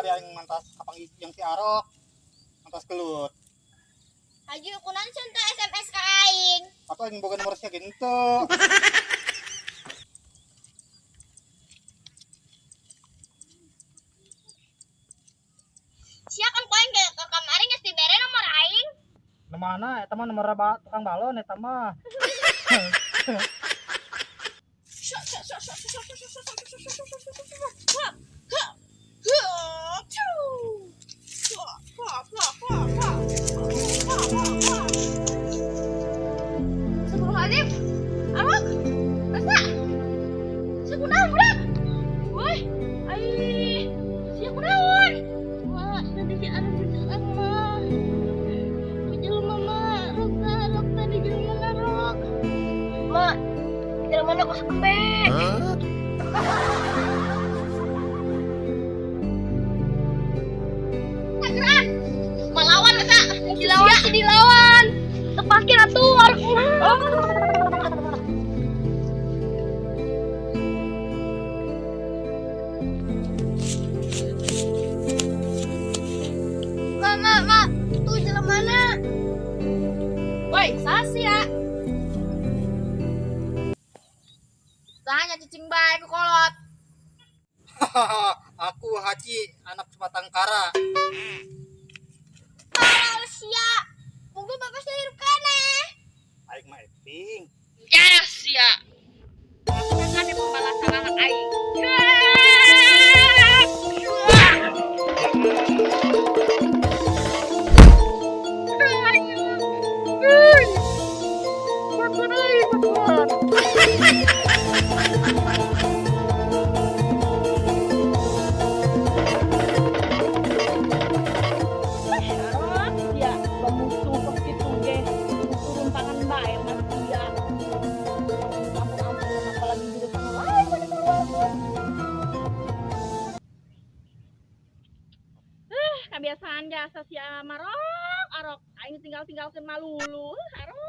Yang mantas kapang yang si Arok mantas kelut Haju kunan centa SMS ka aing atau yang boga nomornya gitu. sia kan poin ke kamari geus dibere nomor aing Mana eta mah nomor tukang balon eta mah. Astagfirullahaladzim, Arok, rasa, sekunaon budak, woi, ai, sia kunaon, mak, tadi si Arok dijelang mah, dijelang mah, Rok tadi dijelang Arok, mak, dijelang mana kok sekembek, Gerak, melawan rasa, dilawan, tepakin atuh Arok mah. Mak, itu jalan mana? Woi, Sasya. Tanya cicing bae ku kolot. Aku Haji anak sebatang kara. Sia. Munggu bapak saya hidup keneh. Aing mah eping. Ya, sia. Kan ada pembalasan anak aing. Kebiasaan jasa si Arok, aing tinggal-tinggalkeun malulu, Arok.